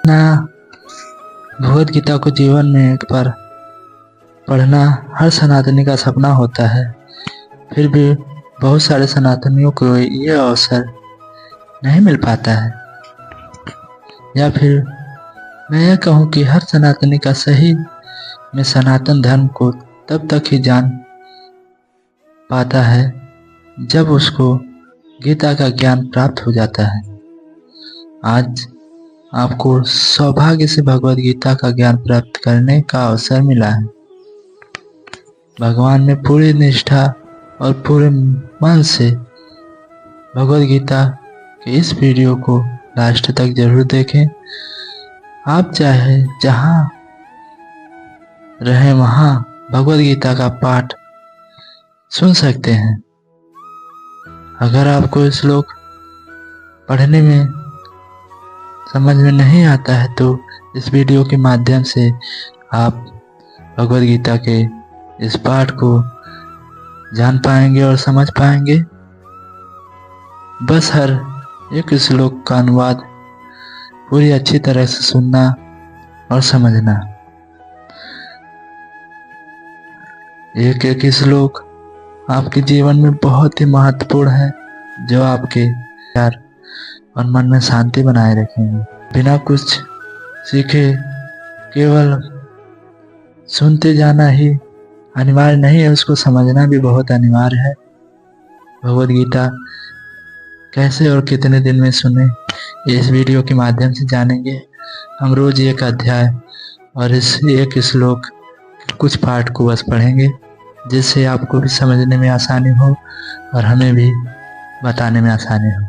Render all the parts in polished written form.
ना भगवद गीता को जीवन में एक बार पढ़ना हर सनातनी का सपना होता है। फिर भी बहुत सारे सनातनियों को यह अवसर नहीं मिल पाता है, या फिर मैं यह कहूँ कि हर सनातनी का सही में सनातन धर्म को तब तक ही जान पाता है जब उसको गीता का ज्ञान प्राप्त हो जाता है। आज आपको सौभाग्य से भगवद गीता का ज्ञान प्राप्त करने का अवसर मिला है। भगवान में पूरी निष्ठा और पूरे मन से भगवद गीता के इस वीडियो को लास्ट तक जरूर देखें। आप चाहे जहां रहें वहां भगवद गीता का पाठ सुन सकते हैं। अगर आपको श्लोक पढ़ने में समझ में नहीं आता है तो इस वीडियो के माध्यम से आप भगवद गीता के इस पाठ को जान पाएंगे और समझ पाएंगे। बस हर एक श्लोक का अनुवाद पूरी अच्छी तरह से सुनना और समझना। एक एक श्लोक आपके जीवन में बहुत ही महत्वपूर्ण है, जो आपके प्यार और मन में शांति बनाए रखेंगे। बिना कुछ सीखे केवल सुनते जाना ही अनिवार्य नहीं है, उसको समझना भी बहुत अनिवार्य है। भगवद गीता कैसे और कितने दिन में सुने, इस वीडियो के माध्यम से जानेंगे। हम रोज एक अध्याय और इस एक श्लोक कुछ पाठ को बस पढ़ेंगे, जिससे आपको भी समझने में आसानी हो और हमें भी बताने में आसानी हो।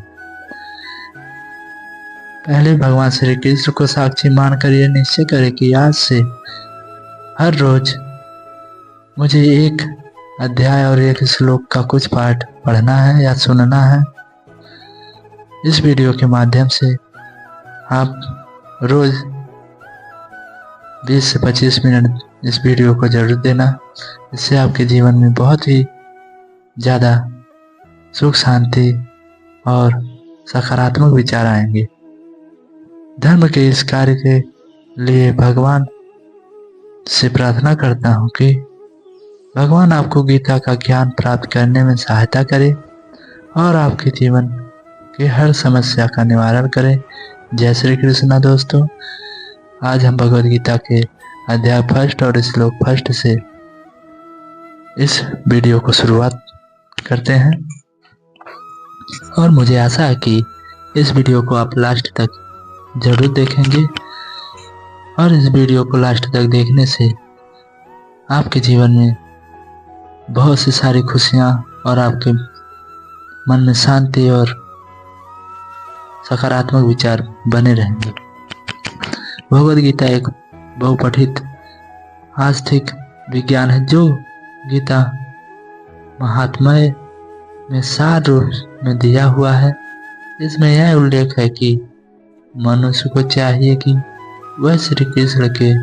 पहले भगवान श्री कृष्ण को साक्षी मानकर यह निश्चय करें कि आज से हर रोज मुझे एक अध्याय और एक श्लोक का कुछ पाठ पढ़ना है या सुनना है। इस वीडियो के माध्यम से आप रोज 20 से 25 मिनट इस वीडियो को जरूर देना। इससे आपके जीवन में बहुत ही ज़्यादा सुख शांति और सकारात्मक विचार आएंगे। धर्म के इस कार्य के लिए भगवान से प्रार्थना करता हूँ कि भगवान आपको गीता का ज्ञान प्राप्त करने में सहायता करे और आपके जीवन की हर समस्या का निवारण करे। जय श्री कृष्णा दोस्तों, आज हम भगवद गीता के अध्याय फर्स्ट और श्लोक फर्स्ट से इस वीडियो को शुरुआत करते हैं और मुझे आशा है कि इस वीडियो को आप लास्ट तक जरूर देखेंगे और इस वीडियो को लास्ट तक देखने से आपके जीवन में बहुत सी सारी खुशियां और आपके मन में शांति और सकारात्मक विचार बने रहेंगे। भगवद गीता एक बहुपठित आस्तिक विज्ञान है, जो गीता महात्म्य में सार रूप में दिया हुआ है। इसमें यह उल्लेख है कि मनुष्य को चाहिए कि वह श्री कृष्ण के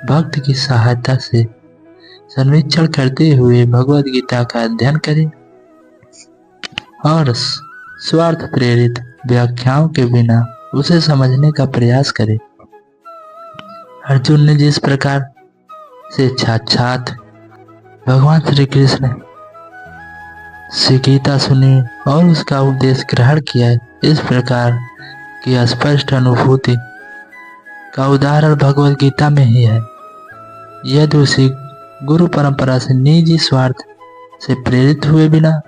भक्त की सहायता से सर्वेक्षण करते हुए भगवद गीता का अध्ययन करे और स्वार्थ प्रेरित व्याख्याओं के बिना उसे समझने का प्रयास करे। अर्जुन ने जिस प्रकार से साक्षात भगवान श्री कृष्ण से गीता सुनी और उसका उपदेश ग्रहण किया, इस प्रकार की स्पष्ट अनुभूति का उदाहरण भगवद गीता में ही है। यदि उसी गुरु परंपरा से निजी स्वार्थ से प्रेरित हुए बिना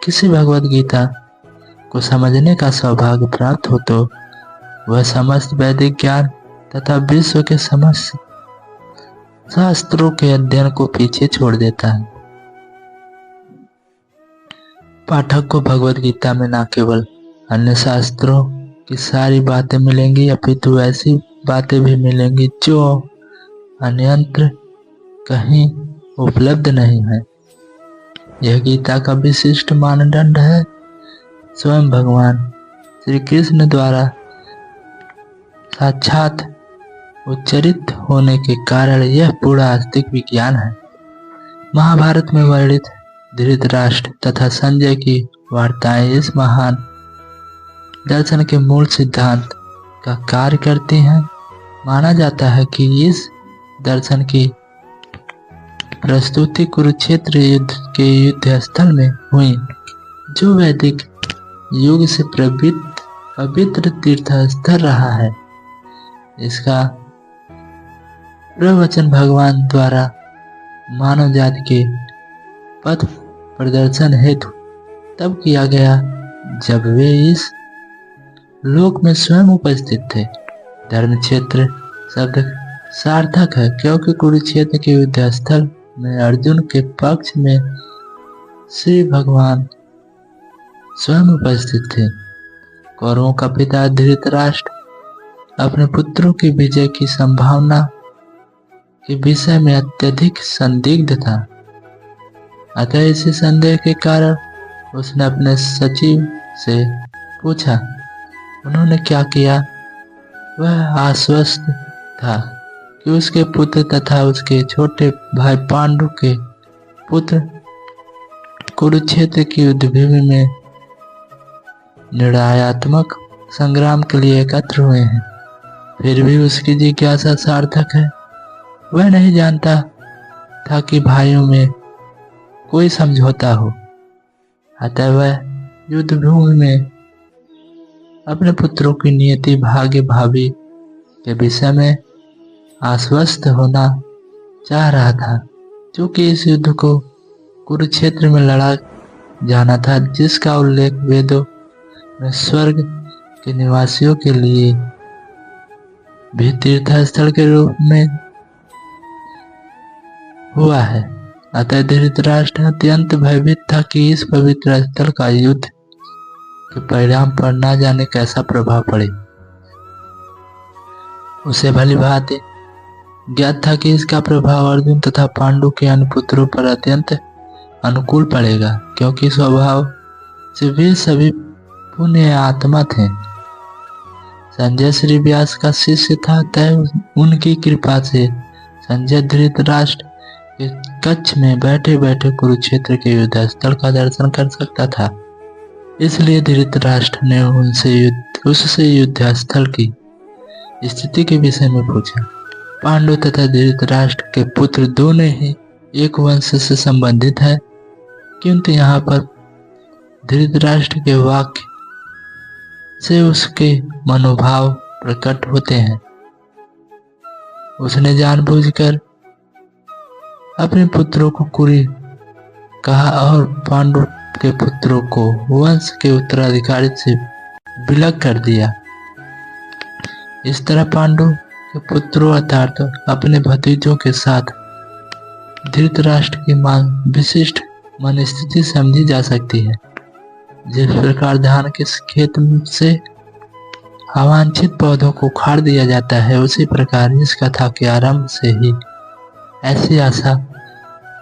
किसी भगवद गीता को समझने का सौभाग्य प्राप्त हो तो वह समस्त वैदिक ज्ञान तथा विश्व के समस्त शास्त्रों के अध्ययन को पीछे छोड़ देता है। पाठक को भगवद गीता में न केवल अन्य शास्त्रों की सारी बातें मिलेंगी, अपितु ऐसी बातें भी मिलेंगी जो अन्यत्र कहीं उपलब्ध नहीं है। यह गीता का विशिष्ट मानदंड है। स्वयं भगवान श्री कृष्ण द्वारा साक्षात उच्चरित होने के कारण यह पूरा आस्तिक विज्ञान है। महाभारत में वर्णित धृतराष्ट्र तथा संजय की वार्ताएं इस महान दर्शन के मूल सिद्धांत का कार्य करती हैं। माना जाता है कि इस दर्शन की प्रस्तुति कुरुक्षेत्र युद्ध के युद्ध स्थल में हुई, जो वैदिक युग से पवित्र तीर्थ स्थल रहा है। इसका प्रवचन भगवान द्वारा मानव जाति के पथ प्रदर्शन हेतु तब किया गया जब वे इस लोक में स्वयं उपस्थित थे। धर्म क्षेत्र शब्द सार्थक है क्योंकि कुरुक्षेत्र के युद्ध स्थल में अर्जुन के पक्ष में श्री भगवान स्वयं उपस्थित थे। कौरवों का पिता धृतराष्ट्र अपने पुत्रों की विजय की संभावना के विषय में अत्यधिक संदिग्ध था। अतः इसी संदेह के कारण उसने अपने सचिव से पूछा। उन्होंने क्या किया? वह आश्वस्त था कि उसके पुत्र तथा उसके छोटे भाई पांडु के पुत्र कुरुक्षेत्र की युद्धभूमि में निर्णयात्मक संग्राम के लिए एकत्र हुए हैं। फिर भी उसकी जिज्ञासा सार्थक है। वह नहीं जानता था कि भाइयों में कोई समझौता हो। अतः वह युद्धभूमि में अपने पुत्रों की नियति, भाग्य, भावी के विषय में आश्वस्त होना चाह रहा था, क्योंकि इस युद्ध को कुरुक्षेत्र में लड़ा जाना था, जिसका उल्लेख वेदों में स्वर्ग के निवासियों के लिए भी तीर्थ स्थल के रूप में हुआ है। अतः धृतराष्ट्र अत्यंत भयभीत था कि इस पवित्र स्थल का युद्ध के परिणाम पर न जाने कैसा प्रभाव पड़े। उसे भली भांति ज्ञात था कि इसका प्रभाव अर्जुन तथा पांडु के अन्य पुत्रों पर अत्यंत अनुकूल पड़ेगा, क्योंकि स्वभाव से वे सभी पुण्य आत्मा थे। संजय श्री व्यास का शिष्य था, तय उनकी कृपा से संजय धृतराष्ट्र के कक्ष में बैठे बैठे कुरुक्षेत्र के युद्ध स्थल का दर्शन कर सकता था। इसलिए धृतराष्ट्र ने उससे युद्ध स्थल की स्थिति के विषय में पूछा। पांडु तथा धृतराष्ट्र के पुत्र दोनों ही एक वंश से संबंधित है, किंतु यहाँ पर धृतराष्ट्र के वाक्य से उसके मनोभाव प्रकट होते हैं। उसने जानबूझकर अपने पुत्रों को कुरी कहा और पांडु के पुत्रों को वंश के उत्तराधिकारी से विलग कर दिया। इस तरह पांडु के पुत्रों अर्थात अपने भतीजों के साथ धृतराष्ट्र की विशिष्ट मन स्थिति समझी जा सकती है। जिस प्रकार धान के खेत से अवांछित पौधों को उखाड़ दिया जाता है, उसी प्रकार इस कथा के आरंभ से ही ऐसी आशा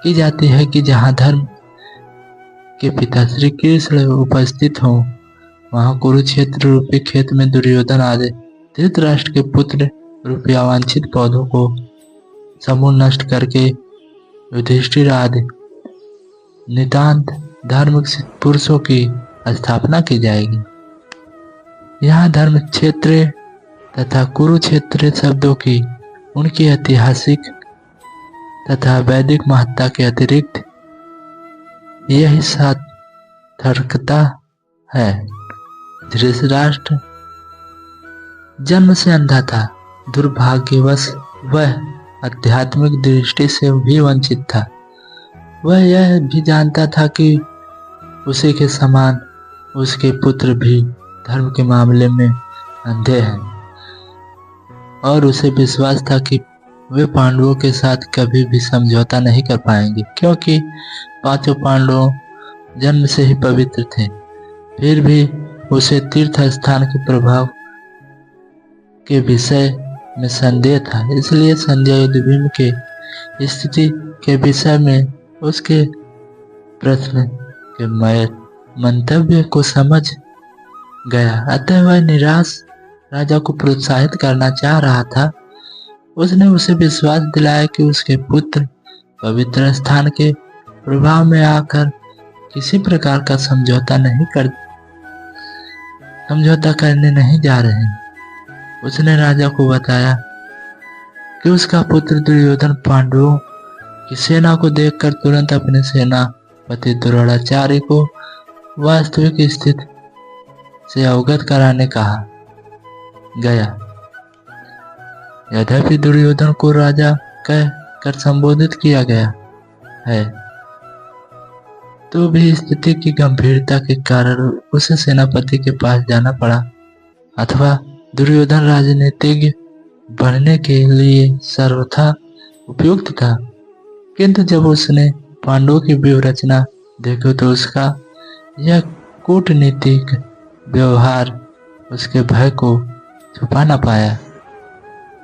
की जाती है कि जहाँ धर्म के पिता श्री कृष्ण उपस्थित हों, वहाँ कुरुक्षेत्र रूपी खेत में दुर्योधन आदि धृतराष्ट्र के पुत्र रूपी अवांछित पौधों को समूल नष्ट करके युधिष्ठिर आदि नितांत धार्मिक पुरुषों की स्थापना की जाएगी। यहाँ धर्म क्षेत्र तथा कुरुक्षेत्र शब्दों की उनकी ऐतिहासिक तथा वैदिक महत्ता के अतिरिक्त यही सार्थकता है। धृतराष्ट्र जन्म से अंधा था। दुर्भाग्यवश वह आध्यात्मिक दृष्टि से भी वंचित था। वह यह भी जानता था कि उसी के समान उसके पुत्र भी धर्म के मामले में अंधे हैं, और उसे विश्वास था कि वे पांडवों के साथ कभी भी समझौता नहीं कर पाएंगे, क्योंकि पांचों पांडवों जन्म से ही पवित्र थे। फिर भी उसे तीर्थ स्थान के प्रभाव के विषय में संदेह था। इसलिए संजय युद्धभूमि के स्थिति के विषय में उसके प्रश्न के मंतव्य को समझ गया। अतः वह निराश राजा को प्रोत्साहित करना चाह रहा था। उसने उसे विश्वास दिलाया कि उसके पुत्र पवित्र स्थान के प्रभाव में आकर किसी प्रकार का समझौता करने नहीं जा रहे हैं। उसने राजा को बताया कि उसका पुत्र दुर्योधन पांडवों की सेना को देखकर तुरंत अपने सेनापति द्रोणाचार्य को वास्तविक स्थिति से अवगत कराने कहा गया। यद्यपि दुर्योधन को राजा कह कर संबोधित किया गया है, तो भी स्थिति की गंभीरता के कारण उसे सेनापति के पास जाना पड़ा। अथवा दुर्योधन राजनीतिज्ञ बनने के लिए सर्वथा उपयुक्त था, किंतु जब उसने पांडवों की व्यूहरचना देखी तो उसका यह कूटनीतिक व्यवहार उसके भय को छुपा न पाया।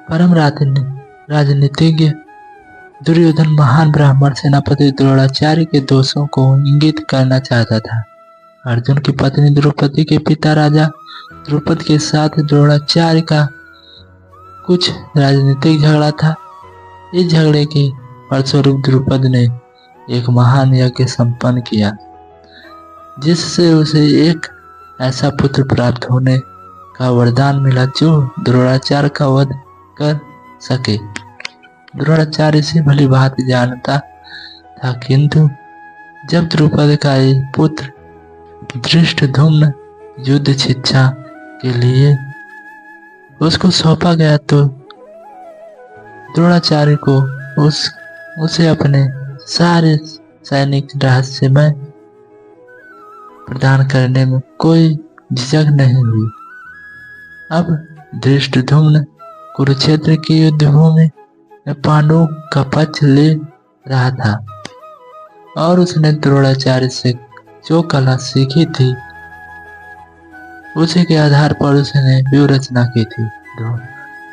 परम राजनीतिज्ञ दुर्योधन महान ब्राह्मण सेनापति द्रोणाचार्य के दोषों को इंगित करना चाहता था। अर्जुन की पत्नी द्रौपदी के पिता राजा द्रुपद के साथ द्रोणाचार्य का कुछ राजनीतिक झगड़ा था। इस झगड़े के फलस्वरूप द्रुपद ने एक महान यज्ञ संपन्न किया, जिससे उसे एक ऐसा पुत्र प्राप्त होने का वरदान मिला जो द्रोणाचार्य का वध कर सके। द्रोणाचार्य से भली बात जानता था, किंतु जब द्रुपद का एक पुत्र धृष्टद्युम्न युद्ध शिक्षा के लिए उसको सौंपा गया तो द्रोणाचार्य को उसे अपने सारे सैनिक रहस्यमय प्रदान करने में कोई झिझक नहीं हुई। अब धृष्टद्युम्न कुरुक्षेत्र की युद्ध भूमि में पांडवों का पक्ष ले रहा था और उसने द्रोणाचार्य से जो कला सीखी थी उसी के आधार पर उसने व्यूहरचना की थी।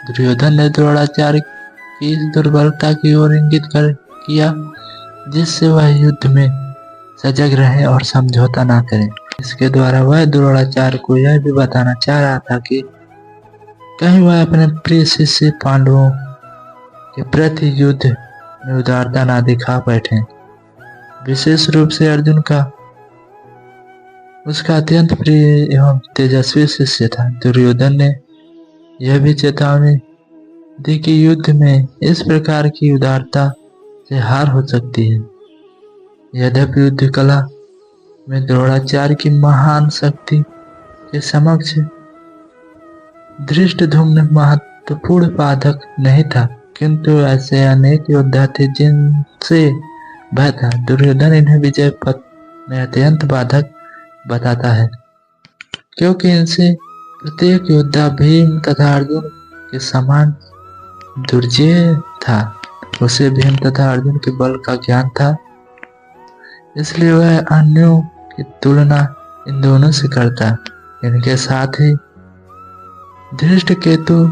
दुर्योधन ने द्रोणाचार्य की इस दुर्बलता की ओर इंगित किया, जिससे वह युद्ध में सजग रहे और समझौता ना करें। इसके द्वारा वह द्रोणाचार्य को यह भी बताना चाह रहा था कि कहीं वह अपने प्रिय शिष्य पांडवों के प्रति युद्ध में उदारता ना दिखा बैठे। विशेष रूप से अर्जुन का उसका अत्यंत प्रिय एवं तेजस्वी शिष्य था। दुर्योधन ने यह भी चेतावनी दी कि युद्ध में इस प्रकार की उदारता से हार हो सकती है। यद्यपि युद्ध कला में द्रोणाचार्य की महान शक्ति के समक्ष धृष्टद्युम्न महत्वपूर्ण बाधक नहीं था, किंतु ऐसे अनेक योद्धा थे जिनसे भय था। दुर्योधन इन्हें विजय पथ में अत्यंत बाधक बताता है, क्योंकि इनसे प्रत्येक योद्धा भीम तथा अर्जुन के समान दुर्जेय था। उसे भीम तथा अर्जुन के बल का ज्ञान था, इसलिए वह अन्यों की तुलना इन दोनों से करता। इनके साथ ही धृष्टकेतु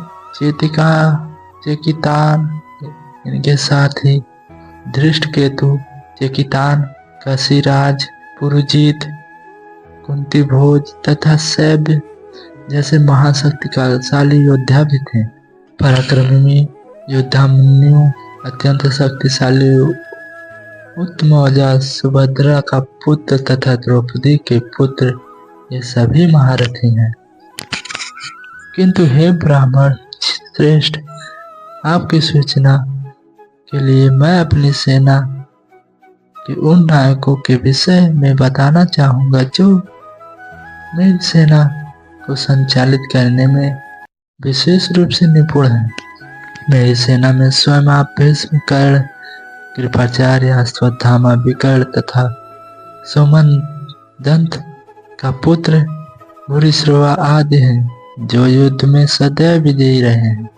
चेकितान काशीराज पुरुजीत कुंती भोज तथा सैब्य जैसे महाशक्तिशाली योद्धा भी थे। पराक्रमी योद्धा मन्यु अत्यंत शक्तिशाली उत्तमौजा सुभद्रा का पुत्र तथा द्रौपदी के पुत्र, ये सभी महारथी हैं। किंतु हे ब्राह्मण श्रेष्ठ, आपकी सूचना के लिए मैं अपनी सेना के उन नायकों के विषय में बताना चाहूंगा जो मेरी सेना को संचालित करने में विशेष रूप से निपुण है। मेरी सेना में स्वयं आप भीष्म, कर्ण, कृपाचार्य, अश्वत्थामा, विकर्ण तथा सोमदत्त का पुत्र भूरिश्रवा आदि हैं, जो युद्ध में सदैव विजयी रहे हैं।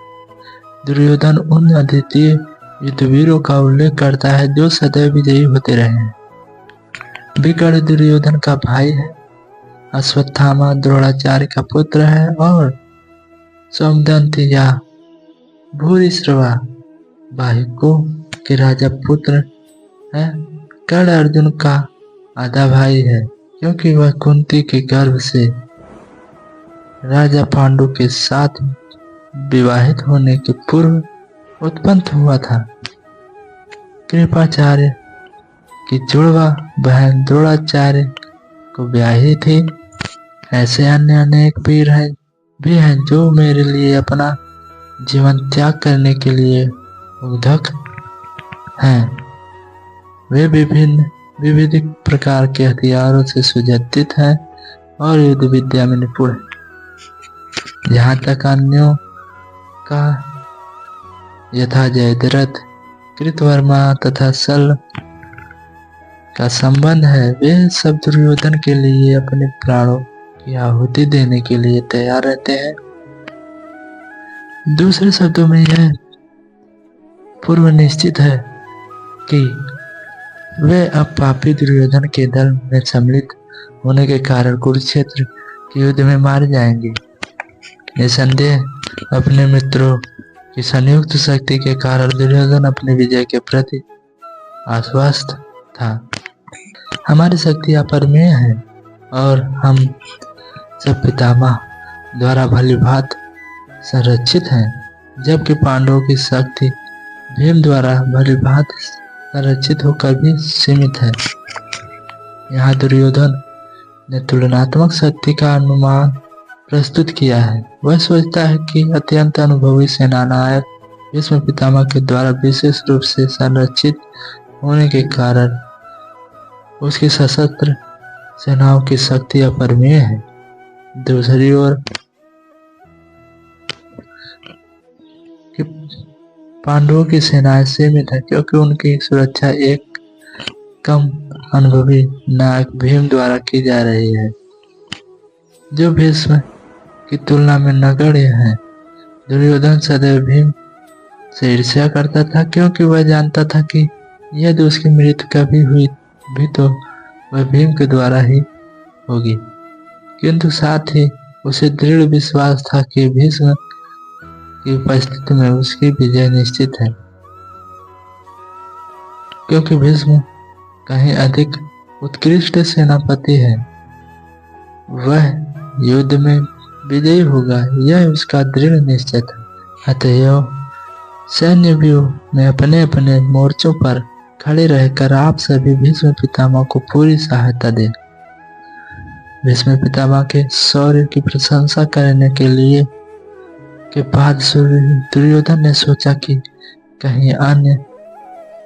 दुर्योधन उन अद्वितीय युद्धवीरों का उल्लेख करता है जो सदैव विजयी होते रहे हैं। विकर्ण दुर्योधन का भाई है, अश्वत्थामा द्रोणाचार्य का पुत्र है और सोमदत्त या भूरिश्रवा बाहिकों के राजा पुत्र है। कर्ण अर्जुन का आधा भाई है, क्योंकि वह कुंती के गर्भ से राजा पांडु के साथ विवाहित होने के पूर्व उत्पन्न हुआ था। कृपाचार्य की जुड़वा बहन द्रोणाचार्य को ब्याही थी। ऐसे अन्य अनेक वीर हैं भी हैं जो मेरे लिए अपना जीवन त्याग करने के लिए उद्युक्त हैं। वे विविध प्रकार के हथियारों से सुसज्जित हैं और युद्ध विद्या में निपुण हैं। जहाँ तक अन्यों का यथा जयद्रथ, कृतवर्मा तथा शल्य का संबंध है, वे सब दुर्योधन के लिए अपने प्राणों की आहुति देने के लिए तैयार रहते हैं। दूसरे शब्दों में यह पूर्व निश्चित है कि वे अब पापी दुर्योधन के दल में सम्मिलित होने के कारण कुरुक्षेत्र के युद्ध में मारे जाएंगे। निसंदेह अपने मित्रों की संयुक्त शक्ति के कारण दुर्योधन अपनी विजय के प्रति आश्वस्त था। हमारी शक्ति अपरिमेय है और हम सब पितामह द्वारा भलीभांति संरक्षित हैं, जबकि पांडवों की शक्ति भीम द्वारा भलीभांति संरक्षित होकर भी सीमित है। यहाँ दुर्योधन ने तुलनात्मक शक्ति का अनुमान प्रस्तुत किया है। वह सोचता है कि अत्यंत अनुभवी सेनानायक भीष्म पितामह के द्वारा विशेष रूप से संरक्षित होने के कारण उसकी सशस्त्र सेनाओं की शक्ति अपरिमेय है। दूसरी ओर पांडवों की सेनाएं सीमित है, क्योंकि उनकी सुरक्षा एक कम अनुभवी नायक भीम द्वारा की जा रही है, जो भीष्म की तुलना में नगण्य है। दुर्योधन सदैव भीम से ईर्ष्या करता था, क्योंकि वह जानता था कि यदि उसकी मृत्यु कभी हुई भी तो वह भीम के द्वारा ही होगी, किंतु साथ ही उसे दृढ़ विश्वास था कि भीष्म की उपस्थिति में उसकी विजय निश्चित है, क्योंकि भीष्म कहीं अधिक उत्कृष्ट सेनापति है। वह युद्ध में विजयी होगा, यह उसका दृढ़ निश्चय था। अतएव सैन्य व्यूह में अपने अपने मोर्चों पर खड़े रहकर आप सभी भीष्म पितामह को पूरी सहायता दें। भीष्म पितामह के शौर्य की प्रशंसा करने के लिए के बाद दुर्योधन ने सोचा कि कहीं अन्य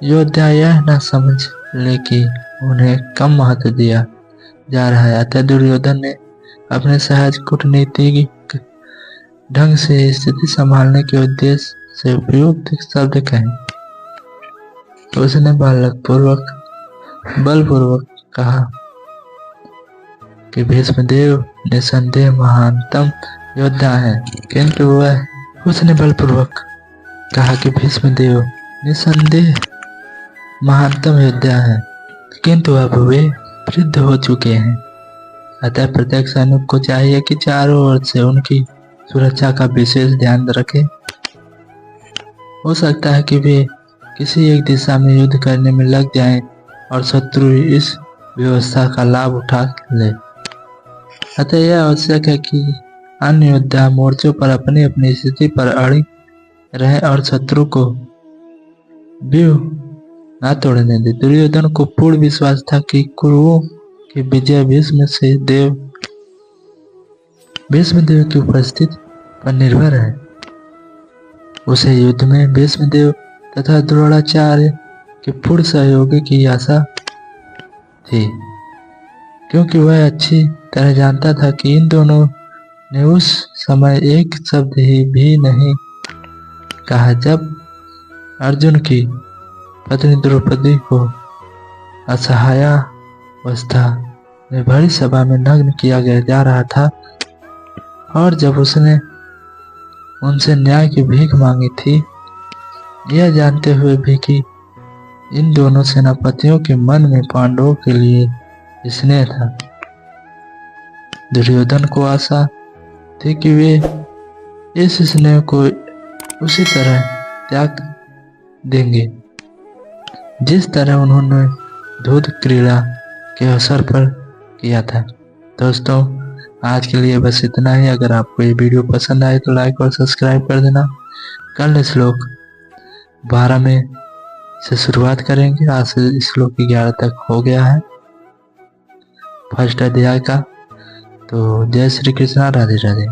योद्धा यह न समझ ले कि उन्हें कम महत्व दिया जा रहा है। अतः दुर्योधन ने अपने सहज कूटनीतिक ढंग से स्थिति संभालने के उद्देश्य से उपयुक्त शब्द कहे। उसने बलपूर्वक कहा कि भीष्मदेव निसंदेह महानतम योद्धा है, किंतु उसने बलपूर्वक कहा कि भीष्मदेव निसंदेह महानतम योद्धा है, किंतु अब वे वृद्ध हो चुके हैं। अतः प्रत्येक सैनिक को चाहिए कि चारों ओर से उनकी सुरक्षा का विशेष ध्यान रखे। हो सकता है कि वे किसी एक दिशा में युद्ध करने में लग जाएं और शत्रु इस व्यवस्था का लाभ उठा ले। अतः यह आवश्यक है कि अन्य योद्धा मोर्चों पर अपनी अपनी स्थिति पर अड़ी रहे और शत्रु को व्यूह न तोड़ने दे। दुर्योधन को पूर्ण विश्वास था कि कुरुओं की विजय भीष्मदेव की उपस्थिति पर निर्भर है। उसे युद्ध में भीष्मदेव तथा द्रोणाचार्य के पूर्ण सहयोग की आशा थी, क्योंकि वह अच्छी तरह जानता था कि इन दोनों ने उस समय एक शब्द ही भी नहीं कहा जब अर्जुन की पत्नी द्रौपदी को असहायावस्था में भरी सभा में नग्न किया जा रहा था, और जब उसने उनसे न्याय की भीख मांगी थी, यह जानते हुए भी कि इन दोनों सेनापतियों के मन में पांडवों के लिए स्नेह था। दुर्योधन को आशा थी कि वे इस स्नेह को उसी तरह त्याग देंगे जिस तरह उन्होंने दूध क्रीड़ा के अवसर पर किया था। दोस्तों, आज के लिए बस इतना ही। अगर आपको ये वीडियो पसंद आए तो लाइक और सब्सक्राइब कर देना। कल श्लोक 12 में से शुरुआत करेंगे। आज से श्लोक 11 तक हो गया है फर्स्ट अध्याय का। तो जय श्री कृष्णा, राधे राधे।